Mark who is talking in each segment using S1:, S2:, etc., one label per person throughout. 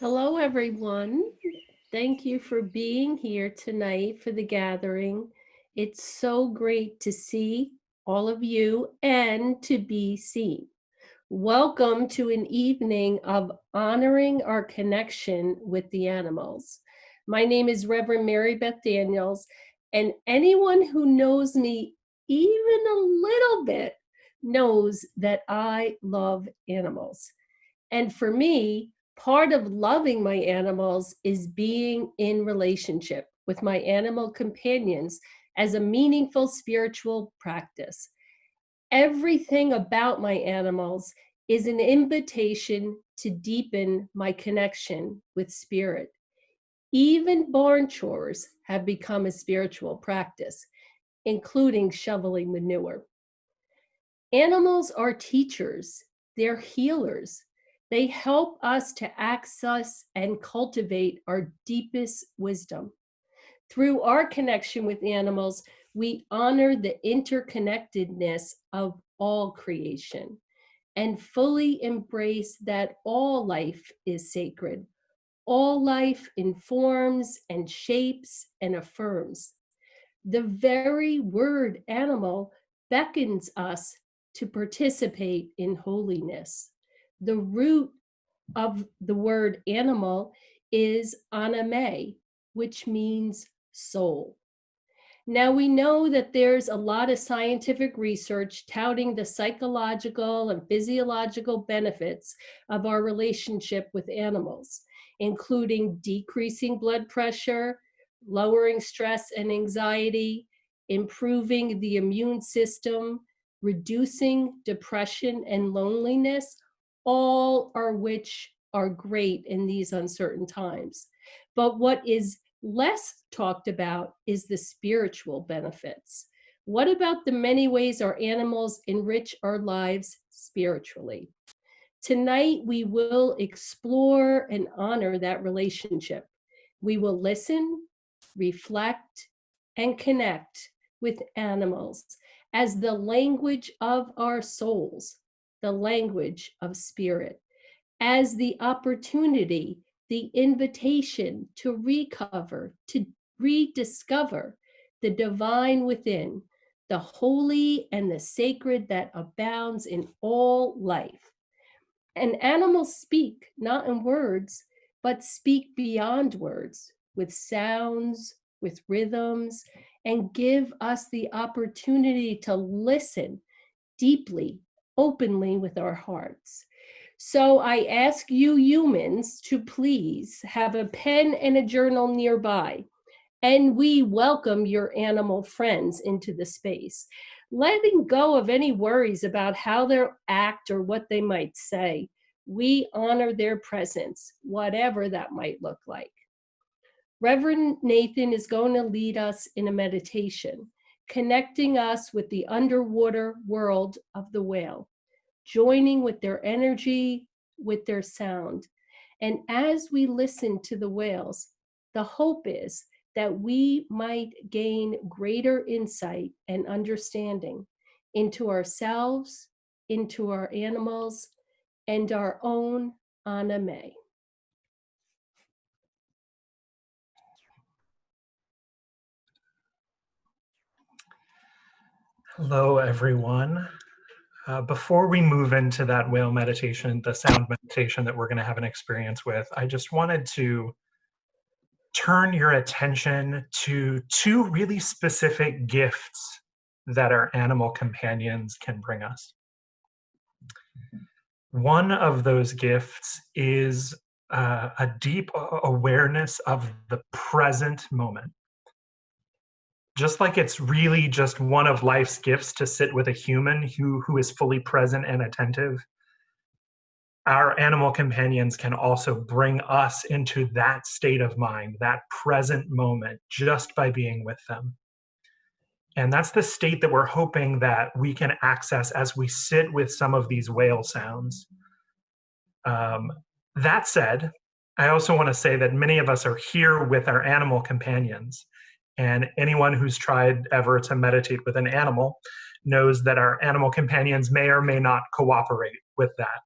S1: Hello, everyone. Thank you for being here tonight for the gathering. It's so great to see all of you and to be seen. Welcome to an evening of honoring our connection with the animals. My name is Reverend Mary Beth Daniels, and anyone who knows me even a little bit knows that I love animals. And for me, part of loving my animals is being in relationship with my animal companions as a meaningful spiritual practice. Everything about my animals is an invitation to deepen my connection with spirit. Even barn chores have become a spiritual practice, including shoveling manure. Animals are teachers, they're healers. They help us to access and cultivate our deepest wisdom. Through our connection with animals, we honor the interconnectedness of all creation and fully embrace that all life is sacred. All life informs and shapes and affirms. The very word animal beckons us to participate in holiness. The root of the word animal is anime, which means soul. Now we know that there's a lot of scientific research touting the psychological and physiological benefits of our relationship with animals, including decreasing blood pressure, lowering stress and anxiety, improving the immune system, reducing depression and loneliness, all are which are great in these uncertain times. But what is less talked about is the spiritual benefits. What about the many ways our animals enrich our lives spiritually? Tonight, we will explore and honor that relationship. We will listen, reflect, and connect with animals as the language of our souls, the language of spirit, as the opportunity, the invitation to recover, to rediscover the divine within, the holy and the sacred that abounds in all life. And animals speak, not in words, but speak beyond words, with sounds, with rhythms, and give us the opportunity to listen deeply, openly with our hearts. So I ask you humans to please have a pen and a journal nearby, and we welcome your animal friends into the space, letting go of any worries about how they'll act or what they might say. We honor their presence, whatever that might look like. Reverend Nathan is going to lead us in a meditation, connecting us with the underwater world of the whale, joining with their energy, with their sound. And as we listen to the whales, the hope is that we might gain greater insight and understanding into ourselves, into our animals, and our own anime.
S2: Hello, everyone. Before we move into that whale meditation, the sound meditation that we're going to have an experience with, I just wanted to turn your attention to two really specific gifts that our animal companions can bring us. One of those gifts is a deep awareness of the present moment. Just like it's really just one of life's gifts to sit with a human who is fully present and attentive, our animal companions can also bring us into that state of mind, that present moment, just by being with them. And that's the state that we're hoping that we can access as we sit with some of these whale sounds. That said, I also want to say that many of us are here with our animal companions. And anyone who's tried ever to meditate with an animal knows that our animal companions may or may not cooperate with that.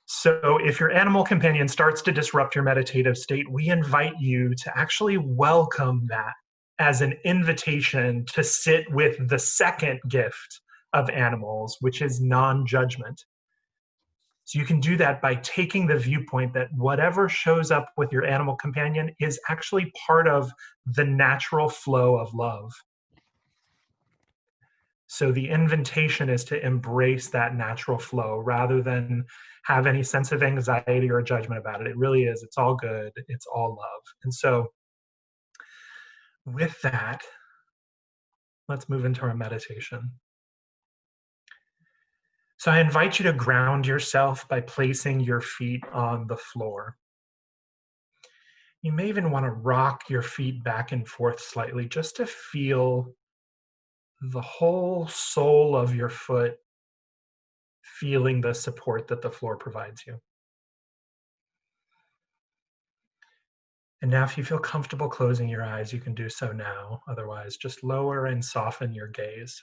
S2: So, if your animal companion starts to disrupt your meditative state, we invite you to actually welcome that as an invitation to sit with the second gift of animals, which is non judgment. So, you can do that by taking the viewpoint that whatever shows up with your animal companion is actually part of the natural flow of love. So the invitation is to embrace that natural flow rather than have any sense of anxiety or judgment about it. It really is. It's all good. It's all love. And so, with that, let's move into our meditation. So, I invite you to ground yourself by placing your feet on the floor. You may even want to rock your feet back and forth slightly just to feel the whole sole of your foot feeling the support that the floor provides you. And now, if you feel comfortable closing your eyes, you can do so now. Otherwise, just lower and soften your gaze.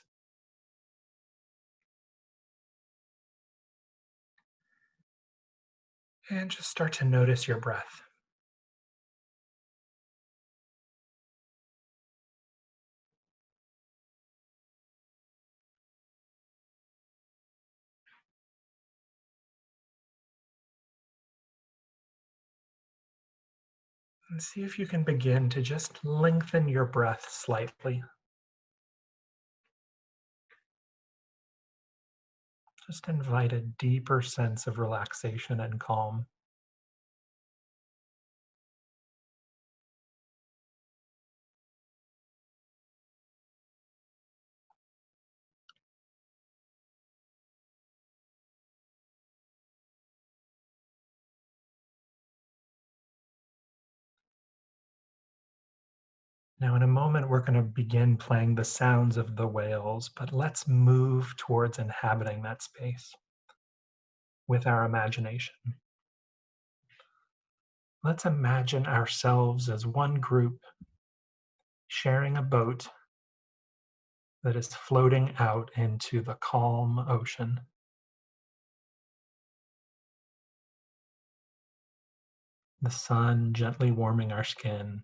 S2: And just start to notice your breath. And see if you can begin to just lengthen your breath slightly. Just invite a deeper sense of relaxation and calm. Now, in a moment, we're going to begin playing the sounds of the whales, but let's move towards inhabiting that space with our imagination. Let's imagine ourselves as one group sharing a boat that is floating out into the calm ocean. The sun gently warming our skin,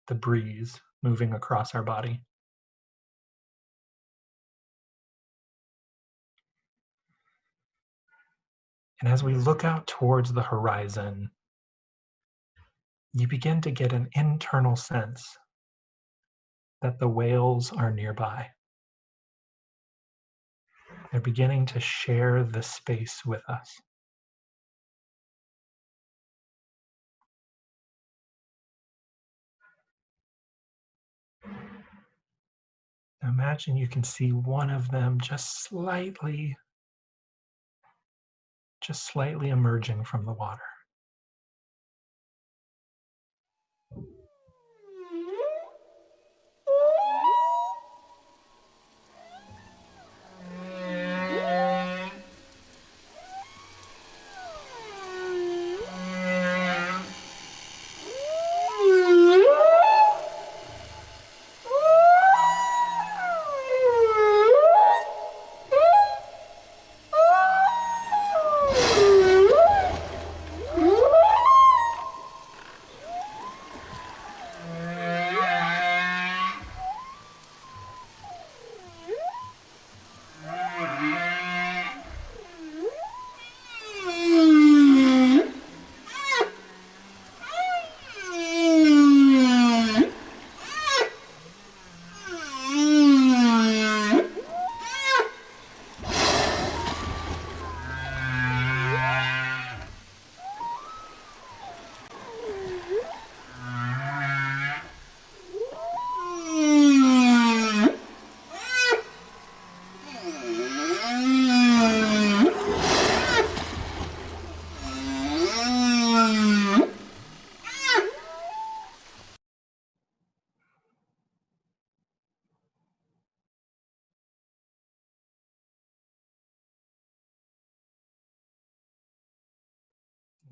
S2: the breeze moving across our body. And as we look out towards the horizon, you begin to get an internal sense that the whales are nearby. They're beginning to share the space with us. Now imagine you can see one of them just slightly emerging from the water.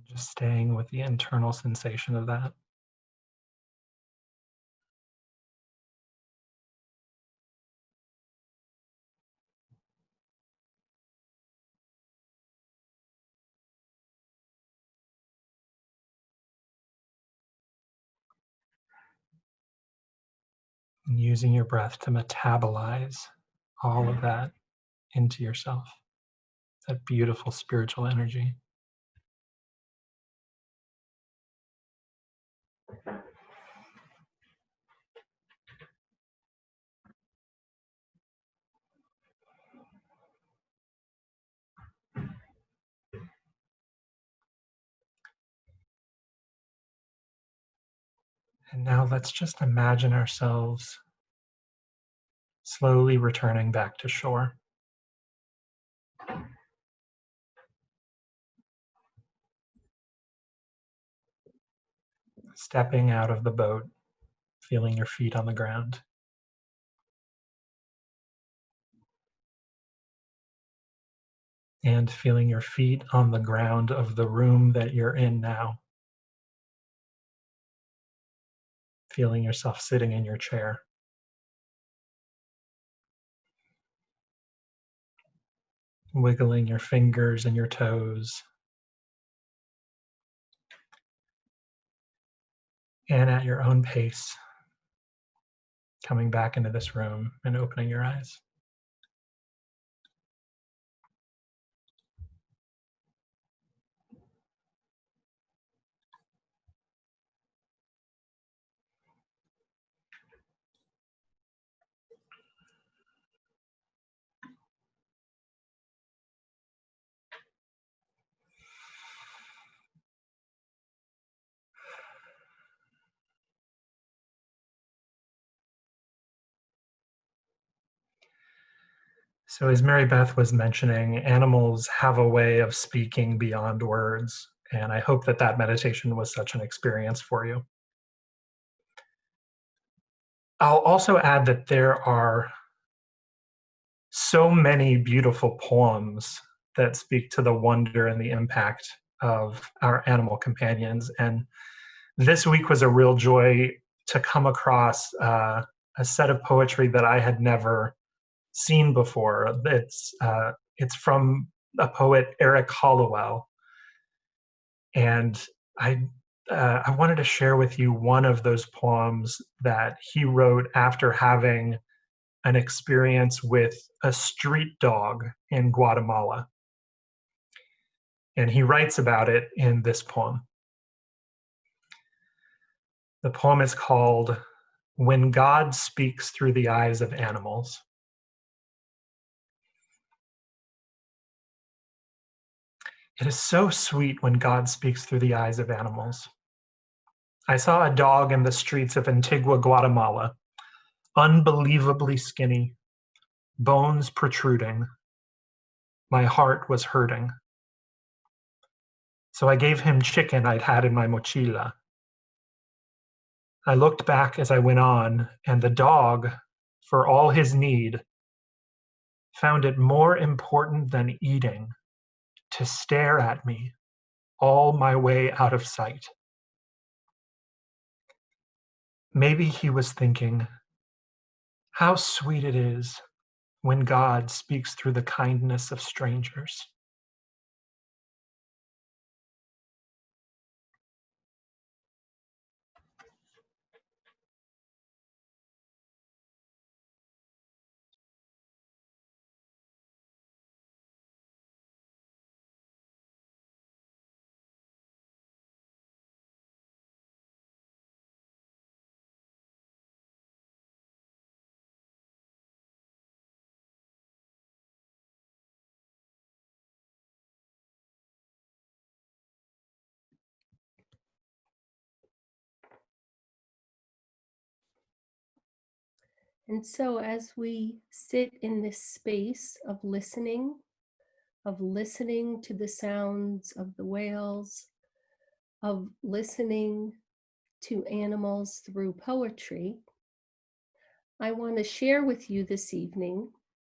S2: Just staying with the internal sensation of that. and using your breath to metabolize all of that into yourself, that beautiful spiritual energy. And now let's just imagine ourselves slowly returning back to shore. Stepping out of the boat, feeling your feet on the ground, and feeling your feet on the ground of the room that you're in now, feeling yourself sitting in your chair. Wiggling your fingers and your toes, and at your own pace, coming back into this room and opening your eyes. So, as Mary Beth was mentioning, animals have a way of speaking beyond words. And I hope that that meditation was such an experience for you. I'll also add that there are so many beautiful poems that speak to the wonder and the impact of our animal companions. And this week was a real joy to come across a set of poetry that I had never seen before. It's from a poet, Eric Hollowell, and I wanted to share with you one of those poems that he wrote after having an experience with a street dog in Guatemala. And he writes about it in this poem. The poem is called When God Speaks Through the Eyes of Animals. It is so sweet when God speaks through the eyes of animals. I saw a dog in the streets of Antigua, Guatemala, unbelievably skinny, bones protruding. My heart was hurting. So I gave him chicken I'd had in my mochila. I looked back as I went on, and the dog, for all his need, found it more important than eating to stare at me all my way out of sight. Maybe he was thinking, how sweet it is when God speaks through the kindness of strangers.
S1: And so, as we sit in this space of listening to the sounds of the whales, of listening to animals through poetry, I want to share with you this evening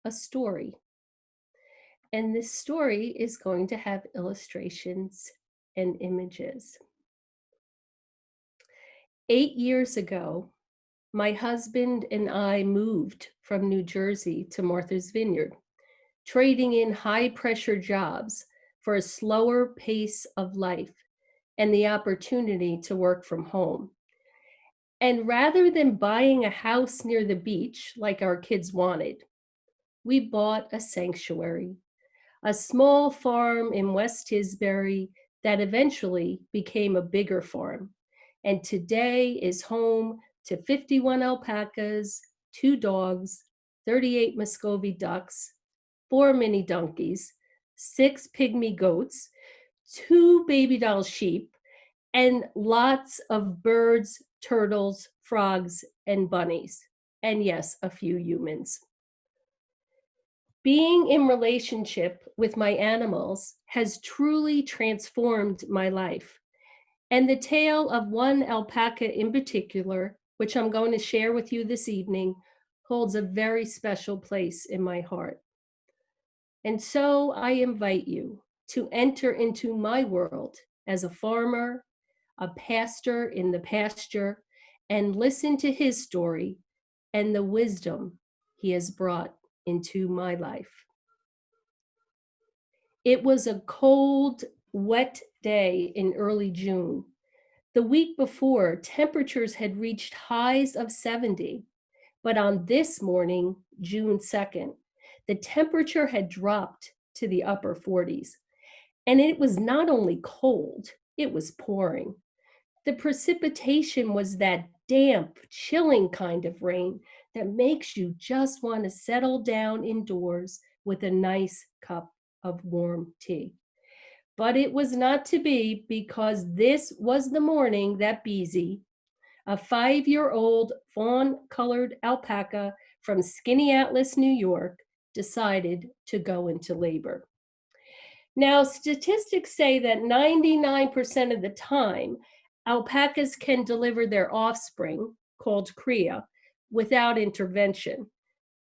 S1: a story. And this story is going to have illustrations and images. 8 years ago, my husband and I moved from New Jersey to Martha's Vineyard, trading in high pressure jobs for a slower pace of life and the opportunity to work from home. And rather than buying a house near the beach like our kids wanted, we bought a sanctuary, a small farm in West Tisbury that eventually became a bigger farm, and today is home to 51 alpacas, 2 dogs, 38 Muscovy ducks, 4 mini donkeys, 6 pygmy goats, 2 baby doll sheep, and lots of birds, turtles, frogs, and bunnies. And yes, a few humans. Being in relationship with my animals has truly transformed my life. And the tale of one alpaca in particular, which I'm going to share with you this evening, holds a very special place in my heart. And so I invite you to enter into my world as a farmer, a pastor in the pasture, and listen to his story and the wisdom he has brought into my life. It was a cold, wet day in early June. The week before, temperatures had reached highs of 70, but on this morning, June 2nd, the temperature had dropped to the upper 40s. And it was not only cold, it was pouring. The precipitation was that damp, chilling kind of rain that makes you just want to settle down indoors with a nice cup of warm tea. But it was not to be, because this was the morning that Beezy, a 5-year-old fawn-colored alpaca from Skinny Atlas, New York, decided to go into labor. Now, statistics say that 99% of the time, alpacas can deliver their offspring, called cria, without intervention.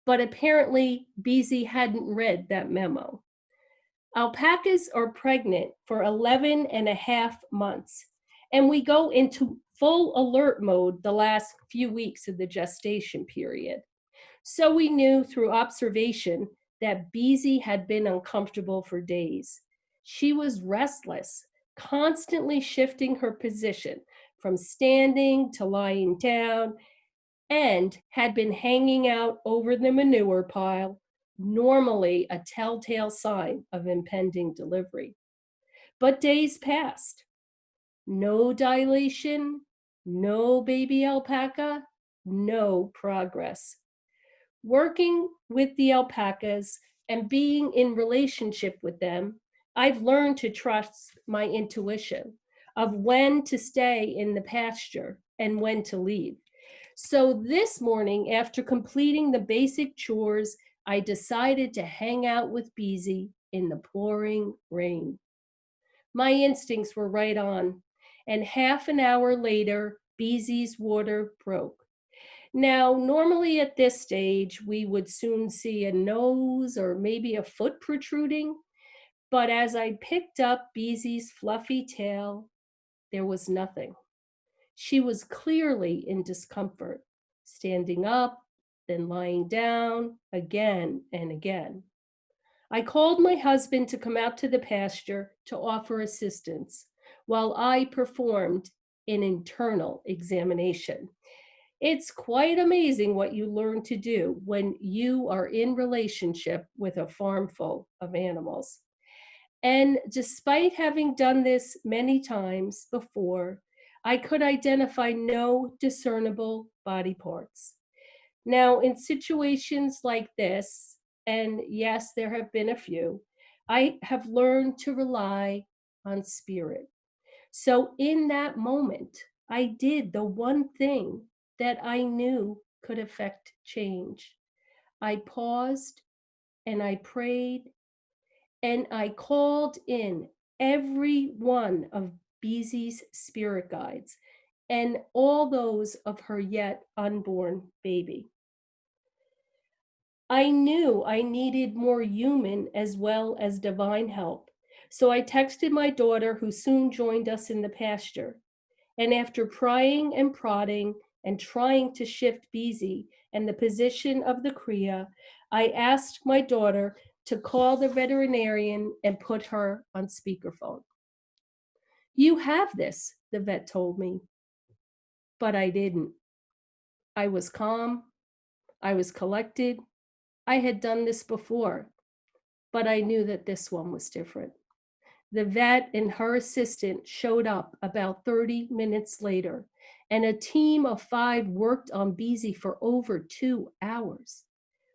S1: But apparently, Beezy hadn't read that memo. Alpacas are pregnant for 11 and a half months, and we go into full alert mode the last few weeks of the gestation period. So we knew through observation that Beezy had been uncomfortable for days. She was restless, constantly shifting her position from standing to lying down, and had been hanging out over the manure pile, normally a telltale sign of impending delivery. But days passed. No dilation, no baby alpaca, no progress. Working with the alpacas and being in relationship with them, I've learned to trust my intuition of when to stay in the pasture and when to leave. So this morning, after completing the basic chores, I decided to hang out with Beezy in the pouring rain. My instincts were right on, and half an hour later, Beezy's water broke. Now, normally at this stage, we would soon see a nose or maybe a foot protruding, but as I picked up Beezy's fluffy tail, there was nothing. She was clearly in discomfort, standing up, then lying down again and again. I called my husband to come out to the pasture to offer assistance while I performed an internal examination. It's quite amazing what you learn to do when you are in relationship with a farm full of animals. And despite having done this many times before, I could identify no discernible body parts. Now, in situations like this, and yes, there have been a few, I have learned to rely on spirit. So in that moment, I did the one thing that I knew could affect change. I paused and I prayed and I called in every one of Beezy's spirit guides and all those of her yet unborn baby. I knew I needed more human as well as divine help. So I texted my daughter, who soon joined us in the pasture. And after prying and prodding and trying to shift Beezy and the position of the Kriya, I asked my daughter to call the veterinarian and put her on speakerphone. You have this, the vet told me, but I didn't. I was calm, I was collected. I had done this before, but I knew that this one was different. The vet and her assistant showed up about 30 minutes later, and a team of 5 worked on Beezy for over 2 hours.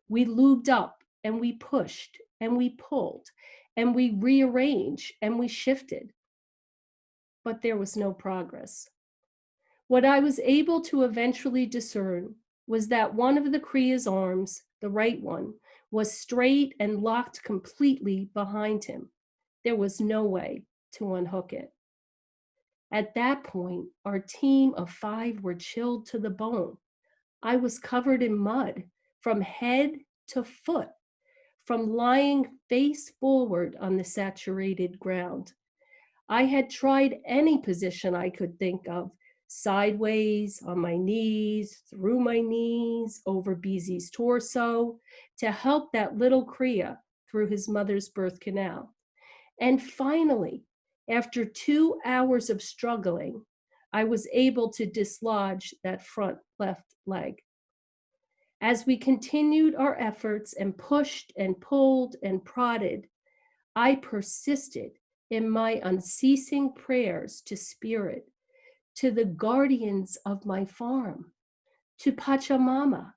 S1: We lubed up and we pushed and we pulled and we rearranged and we shifted, but there was no progress. What I was able to eventually discern was that one of the Kriya's arms, the right one, was straight and locked completely behind him. There was no way to unhook it. At that point, our team of 5 were chilled to the bone. I was covered in mud from head to foot, from lying face forward on the saturated ground. I had tried any position I could think of: sideways, on my knees, through my knees, over Beezy's torso, to help that little Kriya through his mother's birth canal. And finally, after 2 hours of struggling, I was able to dislodge that front left leg. As we continued our efforts and pushed and pulled and prodded, I persisted in my unceasing prayers to Spirit, to the guardians of my farm, to Pachamama,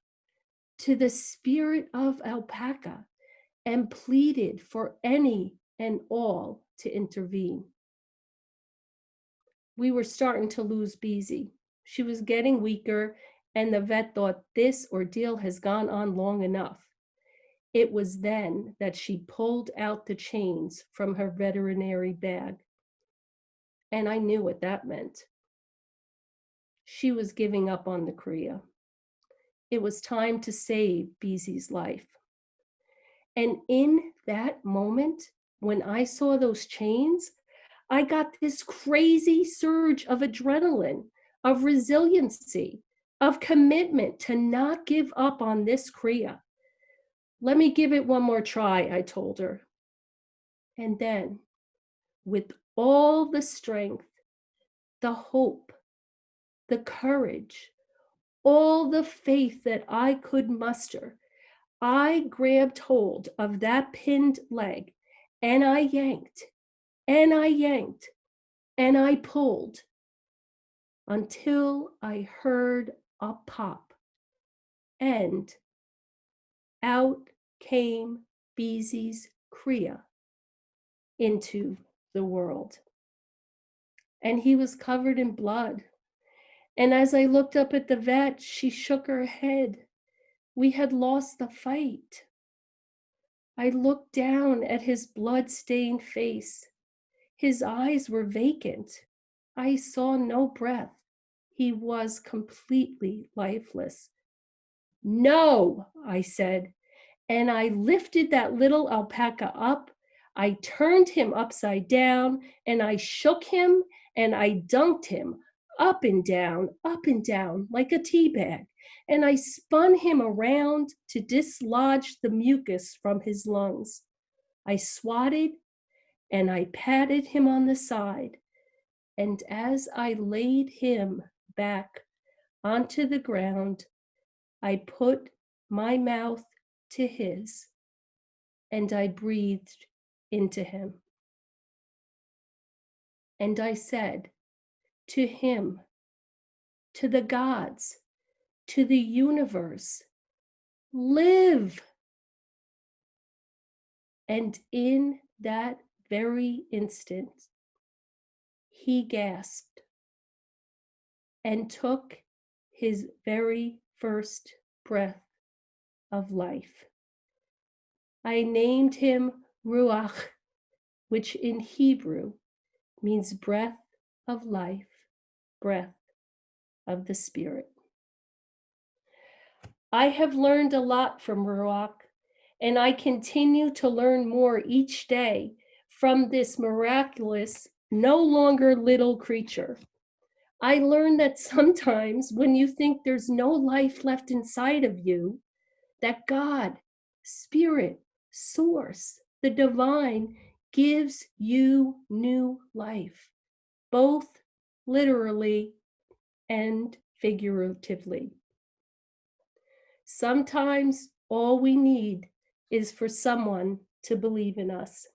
S1: to the spirit of alpaca, and pleaded for any and all to intervene. We were starting to lose Beezy. She was getting weaker, and the vet thought this ordeal has gone on long enough. It was then that she pulled out the chains from her veterinary bag. And I knew what that meant. She was giving up on the Kriya. It was time to save Beezy's life. And in that moment, when I saw those chains, I got this crazy surge of adrenaline, of resiliency, of commitment to not give up on this Kriya. Let me give it one more try, I told her. And then, with all the strength, the hope, the courage, all the faith that I could muster, I grabbed hold of that pinned leg and I yanked and I yanked and I pulled until I heard a pop, and out came Beezy's Kriya into the world. And he was covered in blood. And as I looked up at the vet, she shook her head. We had lost the fight. I looked down at his blood-stained face. His eyes were vacant. I saw no breath. He was completely lifeless. No, I said, and I lifted that little alpaca up. I turned him upside down, and I shook him, and I dunked him up and down, like a tea bag. And I spun him around to dislodge the mucus from his lungs. I swatted and I patted him on the side. And as I laid him back onto the ground, I put my mouth to his and I breathed into him. And I said to him, to the gods, to the universe, live. And in that very instant, he gasped and took his very first breath of life. I named him Ruach, which in Hebrew means breath of life, breath of the Spirit. I have learned a lot from Ruach, and I continue to learn more each day from this miraculous, no longer little creature. I learned that sometimes when you think there's no life left inside of you, that God, Spirit, Source, the divine, gives you new life, both literally and figuratively. Sometimes all we need is for someone to believe in us.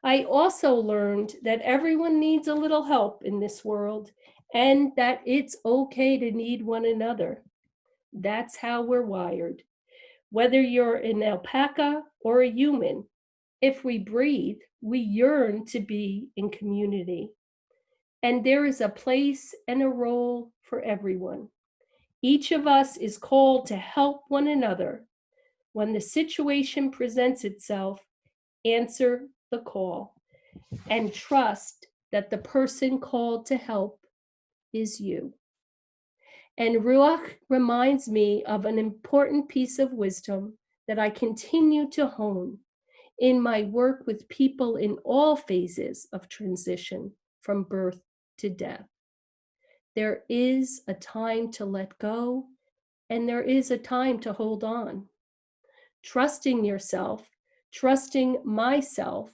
S1: I also learned that everyone needs a little help in this world and that it's okay to need one another. That's how we're wired. Whether you're an alpaca or a human, if we breathe, we yearn to be in community. And there is a place and a role for everyone. Each of us is called to help one another. When the situation presents itself, answer the call and trust that the person called to help is you. And Ruach reminds me of an important piece of wisdom that I continue to hone in my work with people in all phases of transition from birth to death. There is a time to let go, and there is a time to hold on. Trusting yourself, trusting myself,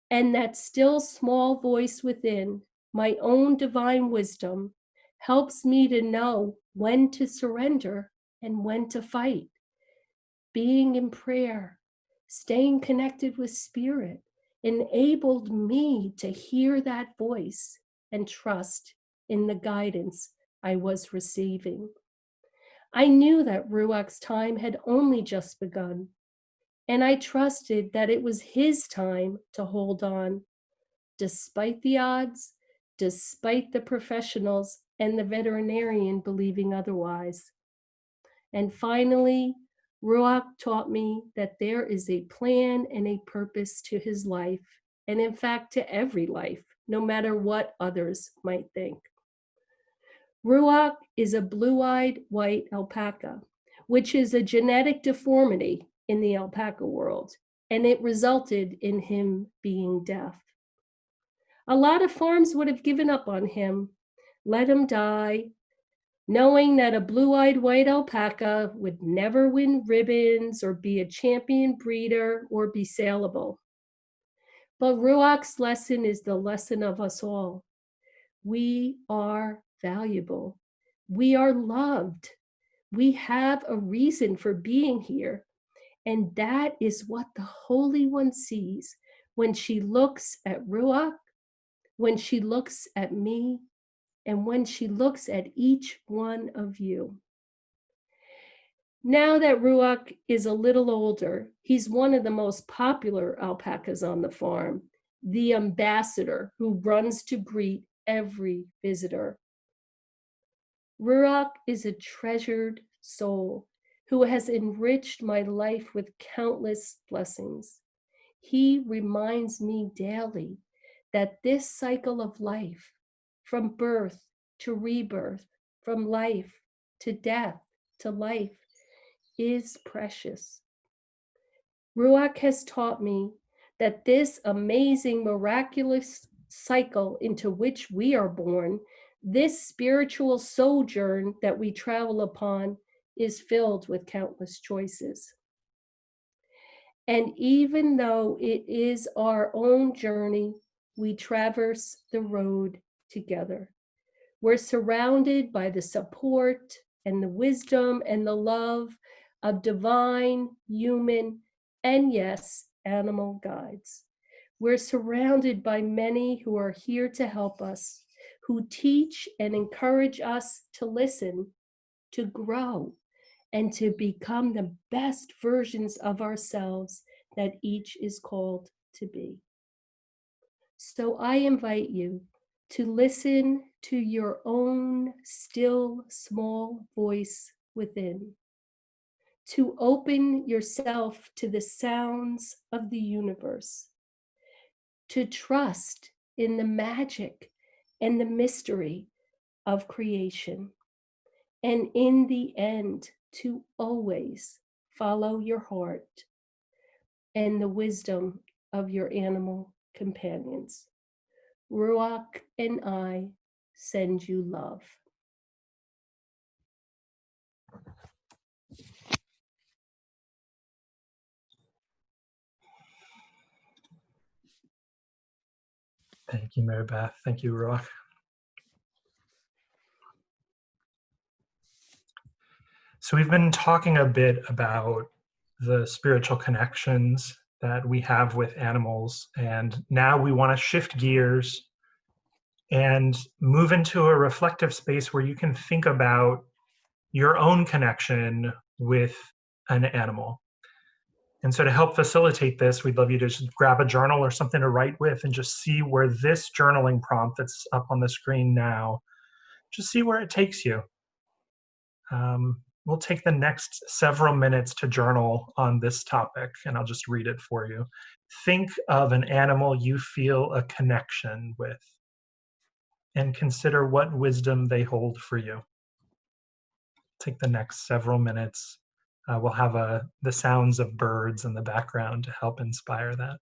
S1: and that still small voice within, my own divine wisdom, helps me to know when to surrender and when to fight. Being in prayer, staying connected with spirit, enabled me to hear that voice and trust in the guidance I was receiving. I knew that Ruach's time had only just begun, and I trusted that it was his time to hold on, despite the odds, despite the professionals and the veterinarian believing otherwise. And finally, Ruach taught me that there is a plan and a purpose to his life, and in fact, to every life, no matter what others might think. Ruach is a blue-eyed white alpaca, which is a genetic deformity in the alpaca world, and it resulted in him being deaf. A lot of farms would have given up on him, let him die, knowing that a blue-eyed white alpaca would never win ribbons or be a champion breeder or be saleable. But Ruach's lesson is the lesson of us all. We are valuable. We are loved. We have a reason for being here. And that is what the Holy One sees when she looks at Ruach, when she looks at me, and when she looks at each one of you. Now that Ruach is a little older, he's one of the most popular alpacas on the farm, the ambassador who runs to greet every visitor. Ruach is a treasured soul who has enriched my life with countless blessings. He reminds me daily that this cycle of life, from birth to rebirth, from life to death to life, is precious. Ruach has taught me that this amazing, miraculous cycle into which we are born, this spiritual sojourn that we travel upon, is filled with countless choices. And even though it is our own journey, we traverse the road together. We're surrounded by the support and the wisdom and the love of divine, human, and yes, animal guides. We're surrounded by many who are here to help us, who teach and encourage us to listen, to grow, and to become the best versions of ourselves that each is called to be. So I invite you to listen to your own still small voice within, to open yourself to the sounds of the universe, to trust in the magic and the mystery of creation, and in the end, to always follow your heart and the wisdom of your animal companions. Ruach and I send you love.
S2: Thank you, Mary Beth. Thank you, Ruach. So we've been talking a bit about the spiritual connections that we have with animals, and now we want to shift gears and move into a reflective space where you can think about your own connection with an animal. And so, to help facilitate this, we'd love you to just grab a journal or something to write with and just see where this journaling prompt that's up on the screen now, just see where it takes you. We'll take the next several minutes to journal on this topic, and I'll just read it for you. Think of an animal you feel a connection with and consider what wisdom they hold for you. Take the next several minutes. We'll have the sounds of birds in the background to help inspire that.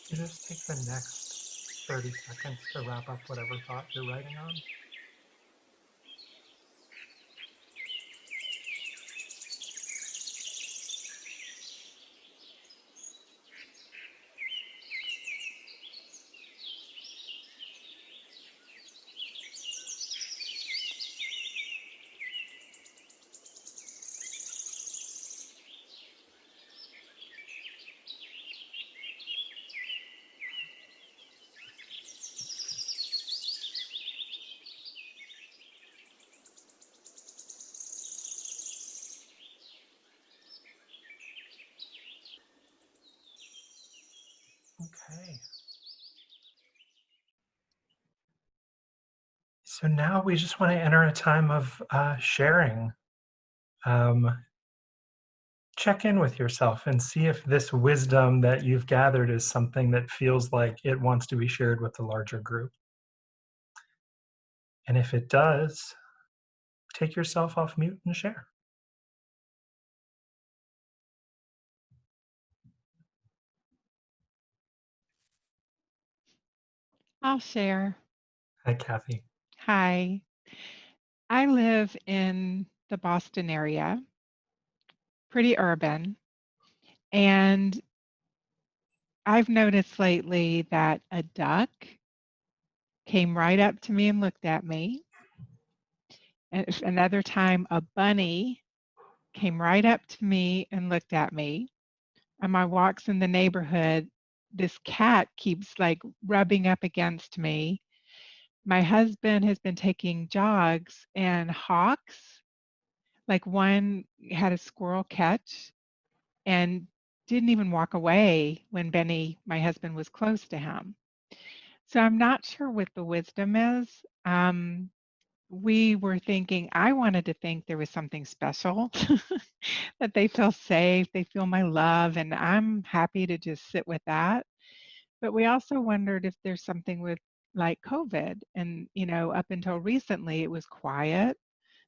S2: You just take the next 30 seconds to wrap up whatever thought you're writing on. So now we just want to enter a time of sharing. Um, Check in with yourself and see if this wisdom that you've gathered is something that feels like it wants to be shared with the larger group. And if it does, take yourself off mute and share.
S3: I'll share.
S2: Hi, Kathy.
S3: Hi. I live in the Boston area, pretty urban, and I've noticed lately that a duck came right up to me and looked at me. And another time, a bunny came right up to me and looked at me. On my walks in the neighborhood, this cat keeps like rubbing up against me. My husband has been taking jogs, and hawks, like one had a squirrel catch and didn't even walk away when Benny, my husband, was close to him. So I'm not sure what the wisdom is. We were thinking, I wanted to think there was something special, that they feel safe, they feel my love, and I'm happy to just sit with that. But we also wondered if there's something with like COVID. And, up until recently, it was quiet.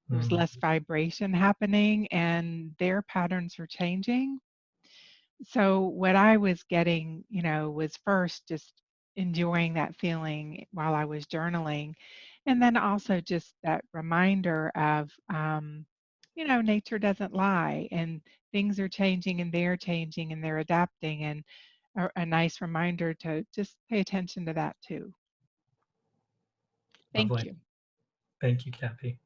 S3: There was
S2: Mm,
S3: less vibration happening, and their patterns are changing. So what I was getting, was first just enjoying that feeling while I was journaling. And then also just that reminder of, nature doesn't lie, and things are changing, and they're changing, and they're adapting. And a nice reminder to just pay attention to that too. Thank
S2: lovely.
S3: you.
S2: Thank you, Kathy.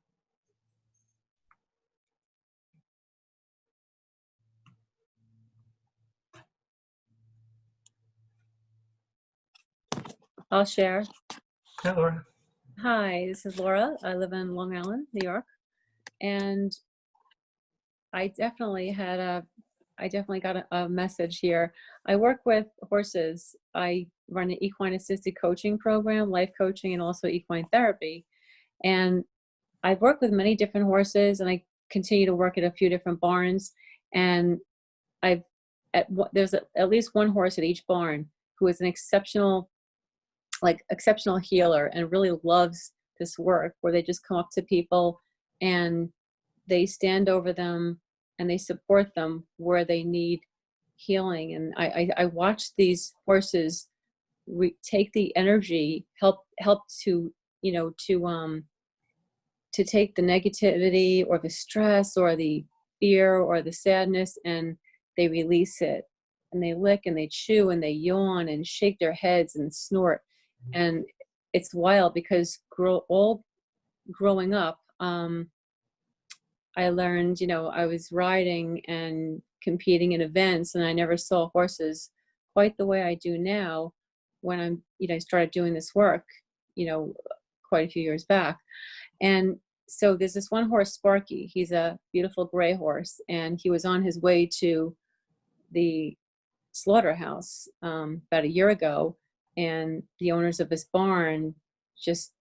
S4: I'll share.
S2: Hi, Laura.
S4: Hi, this is Laura. I live in Long Island, New York, and I definitely got a message here. I work with horses. I run an equine assisted coaching program, life coaching, and also equine therapy. And I've worked with many different horses, and I continue to work at a few different barns. And there's at least one horse at each barn who is an exceptional healer and really loves this work, where they just come up to people and they stand over them and they support them where they need healing. And I watch these horses take the energy, help to, to take the negativity or the stress or the fear or the sadness, and they release it, and they lick and they chew and they yawn and shake their heads and snort. And it's wild because all growing up, I learned, I was riding and competing in events, and I never saw horses quite the way I do now when I started doing this work, you know, quite a few years back. And so there's this one horse, Sparky. He's a beautiful gray horse, and he was on his way to the slaughterhouse about a year ago, and the owners of this barn just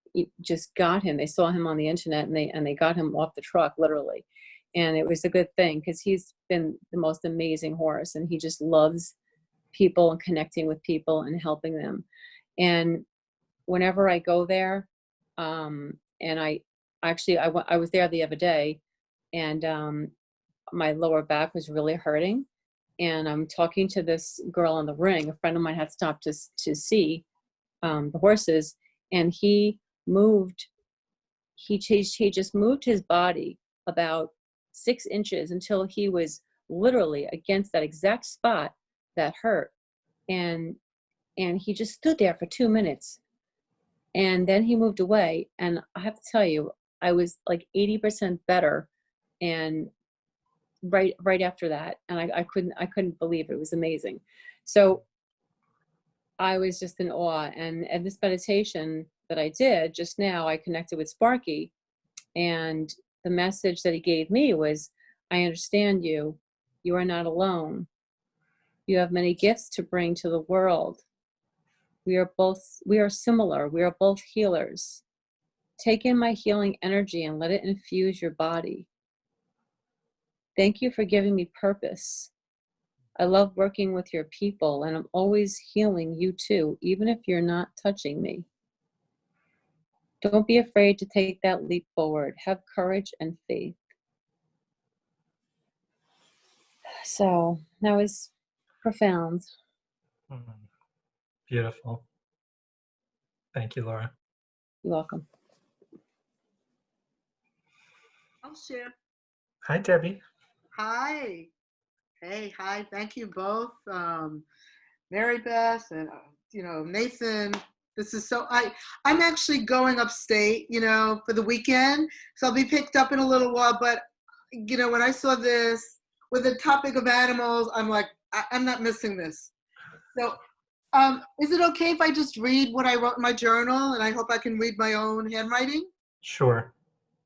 S4: got him. They saw him on the internet, and they got him off the truck, literally. And it was a good thing, because he's been the most amazing horse, and he just loves people and connecting with people and helping them. And whenever I go there, and I was there the other day, and my lower back was really hurting, and I'm talking to this girl in the ring. A friend of mine had stopped to see the horses, and he just moved his body about 6 inches until he was literally against that exact spot that hurt, and he just stood there for 2 minutes, and then he moved away. And I have to tell you, I was like 80% better, and right after that, and I couldn't believe it. It was amazing. So I was just in awe. And this meditation that I did just now, I connected with Sparky, and the message that he gave me was, I understand you. You are not alone. You have many gifts to bring to the world. We are similar. We are both healers. Take in my healing energy and let it infuse your body. Thank you for giving me purpose. I love working with your people, and I'm always healing you too, even if you're not touching me. Don't be afraid to take that leap forward. Have courage and faith. So that was profound.
S2: Mm, beautiful. Thank you, Laura.
S4: You're welcome.
S5: I'll share.
S2: Hi, Debbie.
S5: Hi. Hey, hi. Thank you both, Mary Beth and Nathan. This is I'm actually going upstate, for the weekend, so I'll be picked up in a little while. But when I saw this with the topic of animals, I'm like, I'm not missing this. So, is it okay if I just read what I wrote in my journal, and I hope I can read my own handwriting?
S2: Sure.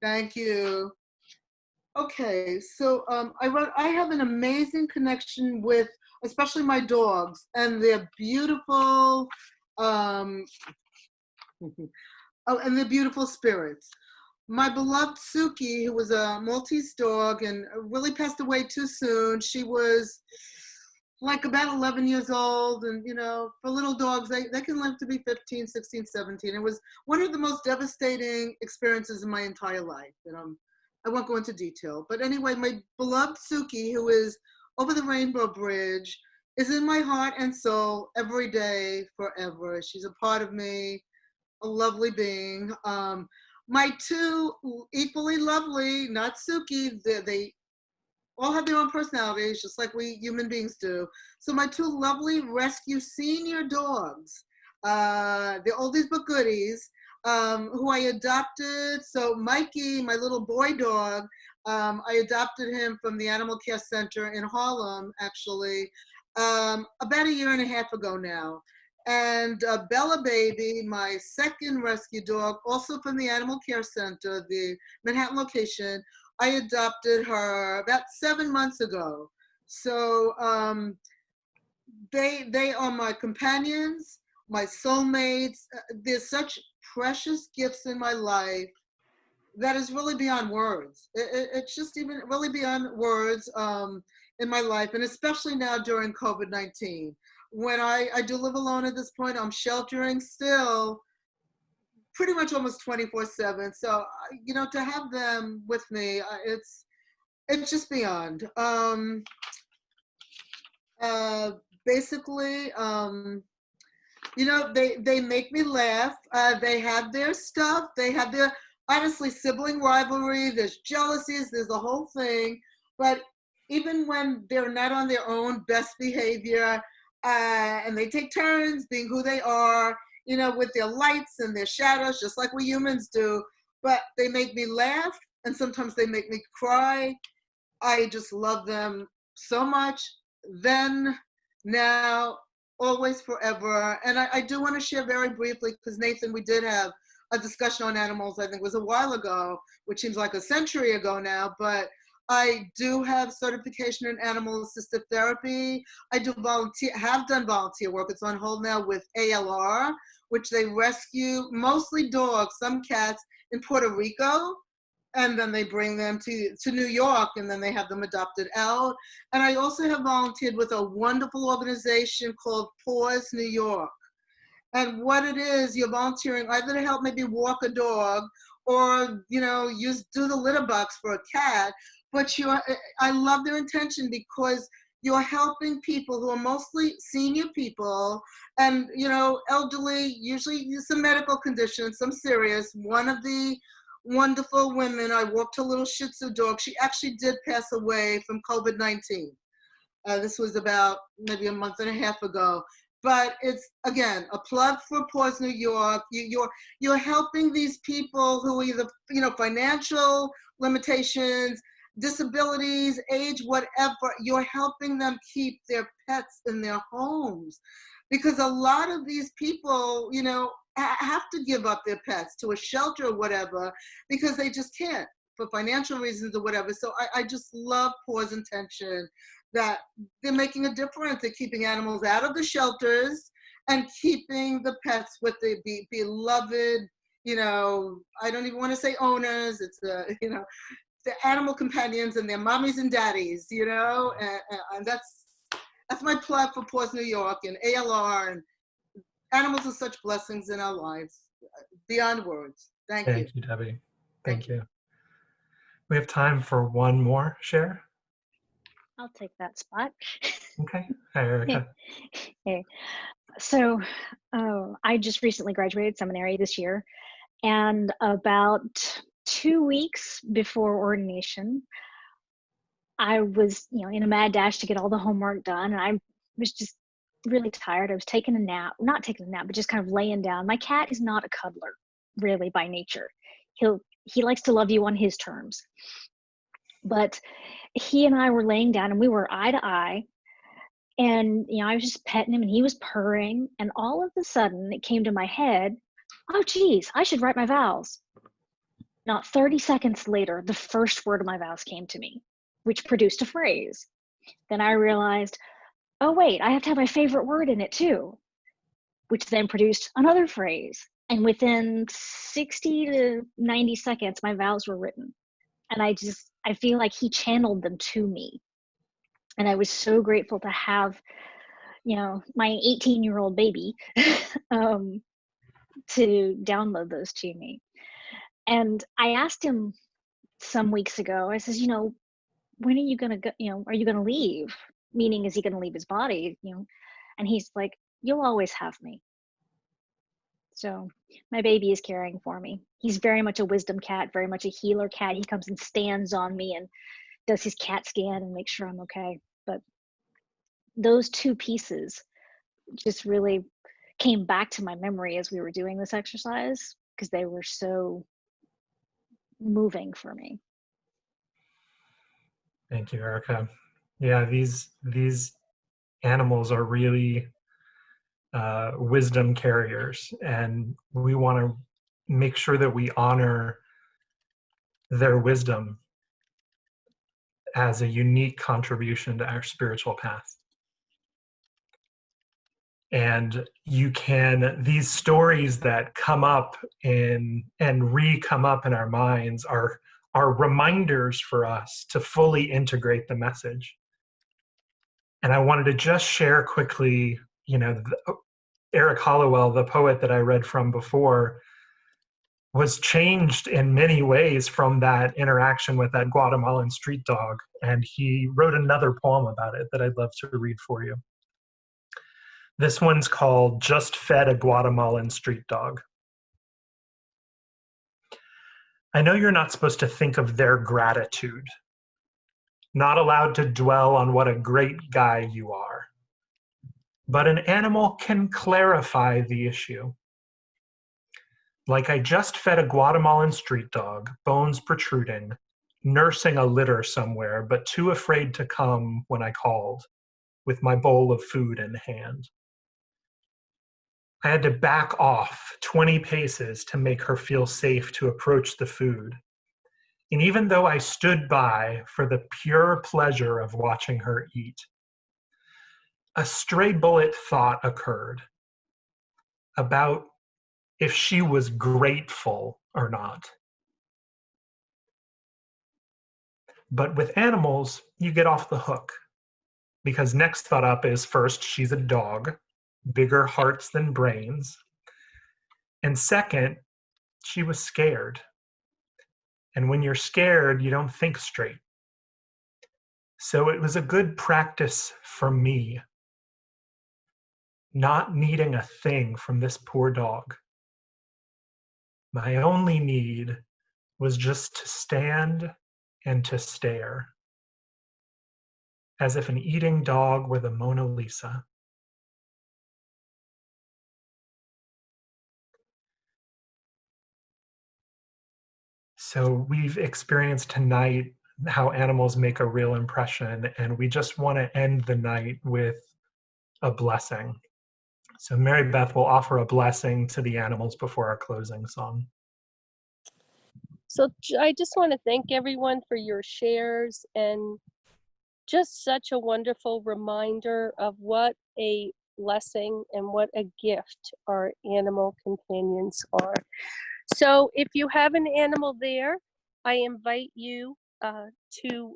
S5: Thank you. Okay, so I have an amazing connection with, especially my dogs, and their beautiful, and their beautiful spirits. My beloved Suki, who was a Maltese dog and really passed away too soon. She was like about 11 years old, and for little dogs, they can live to be 15, 16, 17. It was one of the most devastating experiences in my entire life. And I won't go into detail, but anyway, my beloved Suki, who is over the Rainbow Bridge, is in my heart and soul every day, forever. She's a part of me, a lovely being. My two equally lovely, not Suki, they all have their own personalities, just like we human beings do. So my two lovely rescue senior dogs, they're oldies but goodies, who I adopted. So Mikey, my little boy dog, I adopted him from the Animal Care Center in Harlem, actually, about a year and a half ago now. And Bella Baby, my second rescue dog, also from the Animal Care Center, the Manhattan location, I adopted her about 7 months ago. So they are my companions, my soulmates. There's such precious gifts in my life that is really beyond words. It's just even really beyond words in my life, and especially now during COVID-19. When I do live alone at this point, I'm sheltering still pretty much almost 24/7. So, to have them with me, it's just beyond. Basically, they make me laugh. They have their stuff. They have their, honestly, sibling rivalry. There's jealousies. There's the whole thing. But even when they're not on their own best behavior, and they take turns being who they are, with their lights and their shadows, just like we humans do. But they make me laugh, and sometimes they make me cry. I just love them so much. Then, now, always, forever. And I do want to share very briefly, because Nathan, we did have a discussion on animals, I think it was a while ago, which seems like a century ago now, but I do have certification in animal assisted therapy. I have done volunteer work. It's on hold now with ALR, which they rescue mostly dogs, some cats in Puerto Rico, and then they bring them to New York, and then they have them adopted out. And I also have volunteered with a wonderful organization called Paws New York. And what it is, you're volunteering either to help maybe walk a dog, or do the litter box for a cat. But I love their intention, because you're helping people who are mostly senior people, and elderly, usually some medical conditions, some serious. One of the wonderful women, I walked a little Shih Tzu dog. She actually did pass away from COVID-19. This was about maybe a month and a half ago. But it's, again, a plug for Paws New York. You're helping these people who either, financial limitations, disabilities, age, whatever. You're helping them keep their pets in their homes. Because a lot of these people, have to give up their pets to a shelter or whatever, because they just can't, for financial reasons or whatever. So I just love Paws' intention, that they're making a difference. They're keeping animals out of the shelters and keeping the pets with the beloved, I don't even want to say owners. It's the animal companions and their mommies and daddies, and that's my plug for Paws New York and ALR, and animals are such blessings in our lives, beyond words. Thank you.
S2: Thank you, Debbie. Thank you. We have time for one more share.
S6: I'll take that spot.
S2: Okay. Hi, Erica.
S6: Hey. So I just recently graduated seminary this year, and about 2 weeks before ordination, I was, in a mad dash to get all the homework done, and I was just really tired. I was taking a nap, not taking a nap, but just kind of laying down. My cat is not a cuddler, really, by nature. He likes to love you on his terms. But he and I were laying down, and we were eye to eye, and I was just petting him, and he was purring, and all of a sudden it came to my head, oh geez, I should write my vows. Not 30 seconds later, the first word of my vows came to me, which produced a phrase. Then I realized, oh wait, I have to have my favorite word in it too, which then produced another phrase. And within 60 to 90 seconds, my vows were written. And I feel like he channeled them to me. And I was so grateful to have, my 18-year-old baby to download those to me. And I asked him some weeks ago, I says, when are you going to go, are you going to leave? Meaning, is he going to leave his body? And he's like, you'll always have me. So my baby is caring for me. He's very much a wisdom cat, very much a healer cat. He comes and stands on me and does his CAT scan and makes sure I'm okay. But those two pieces just really came back to my memory as we were doing this exercise, because they were so moving for me.
S2: Thank you, Erica. Yeah, these animals are really wisdom carriers, and we want to make sure that we honor their wisdom as a unique contribution to our spiritual path. And these stories that come up and come up in our minds are reminders for us to fully integrate the message. And I wanted to just share quickly, Eric Hollowell, the poet that I read from before, was changed in many ways from that interaction with that Guatemalan street dog. And he wrote another poem about it that I'd love to read for you. This one's called Just Fed a Guatemalan Street Dog. I know you're not supposed to think of their gratitude, not allowed to dwell on what a great guy you are. But an animal can clarify the issue. Like I just fed a Guatemalan street dog, bones protruding, nursing a litter somewhere, but too afraid to come when I called, with my bowl of food in hand. I had to back off 20 paces to make her feel safe to approach the food. And even though I stood by for the pure pleasure of watching her eat, a stray bullet thought occurred about if she was grateful or not. But with animals, you get off the hook, because next thought up is, first, she's a dog, bigger hearts than brains. And second, she was scared. And when you're scared, you don't think straight. So it was a good practice for me, not needing a thing from this poor dog. My only need was just to stand and to stare, as if an eating dog were the Mona Lisa. So we've experienced tonight how animals make a real impression, and we just want to end the night with a blessing. So Mary Beth will offer a blessing to the animals before our closing song.
S1: So I just want to thank everyone for your shares, and just such a wonderful reminder of what a blessing and what a gift our animal companions are. So if you have an animal there, I invite you to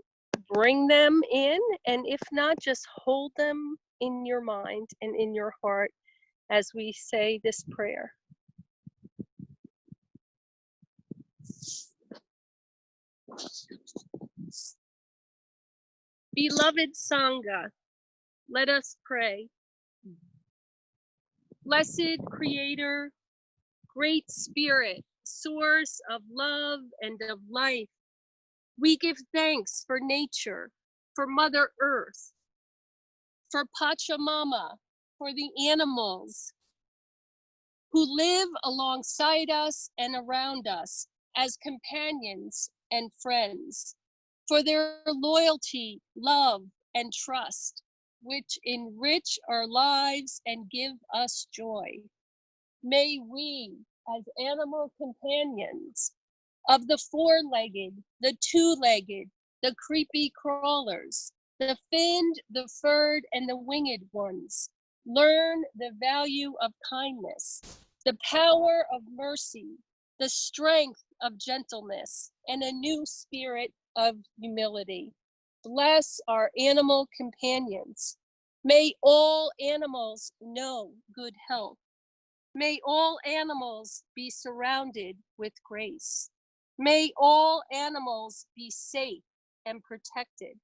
S1: bring them in, and if not, just hold them in your mind and in your heart as we say this prayer. Beloved Sangha, let us pray. Blessed Creator, Great Spirit, source of love and of life, we give thanks for nature, for Mother Earth, for Pachamama, for the animals who live alongside us and around us as companions and friends, for their loyalty, love, and trust, which enrich our lives and give us joy. May we, as animal companions of the four-legged, the two-legged, the creepy crawlers, the finned, the furred, and the winged ones, learn the value of kindness, the power of mercy, the strength of gentleness, and a new spirit of humility. Bless our animal companions. May all animals know good health. May all animals be surrounded with grace. May all animals be safe and protected.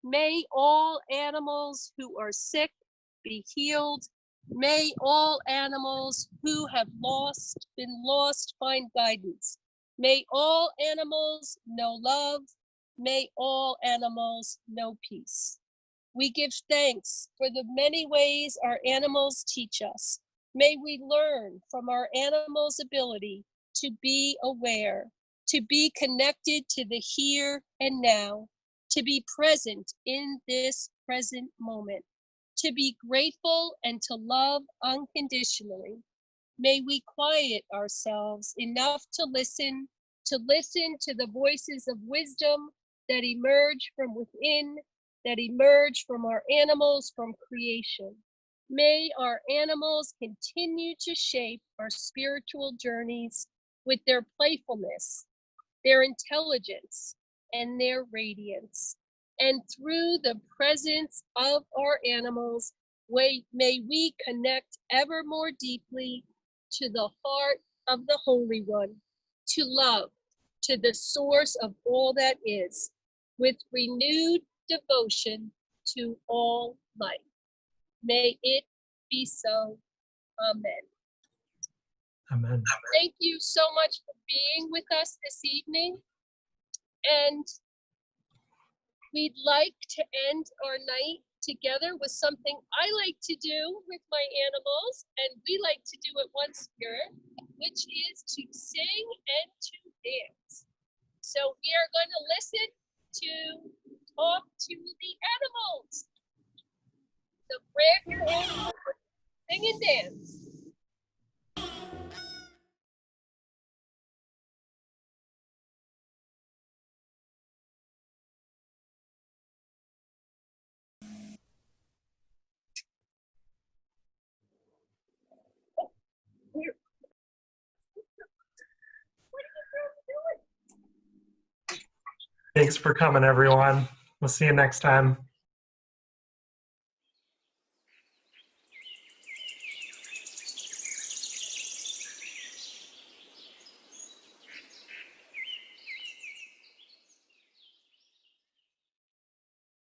S1: May all animals who are sick be healed. May all animals who have been lost find guidance. May all animals know love. May all animals know peace. We give thanks for the many ways our animals teach us. May we learn from our animals' ability to be aware, to be connected to the here and now, to be present in this present moment, to be grateful and to love unconditionally. May we quiet ourselves enough to listen to the voices of wisdom that emerge from within, that emerge from our animals, from creation. May our animals continue to shape our spiritual journeys with their playfulness, their intelligence, and their radiance. And through the presence of our animals, may we connect ever more deeply to the heart of the Holy One, to love, to the source of all that is, with renewed devotion to all life. May it be so. Amen.
S2: Amen.
S1: Thank you so much for being with us this evening. And we'd like to end our night together with something I like to do with my animals, and we like to do it once here, which is to sing and to dance. So we are going to listen to talk to the animals. So grab your animals, sing and dance.
S2: Thanks for coming, everyone. We'll see you next time.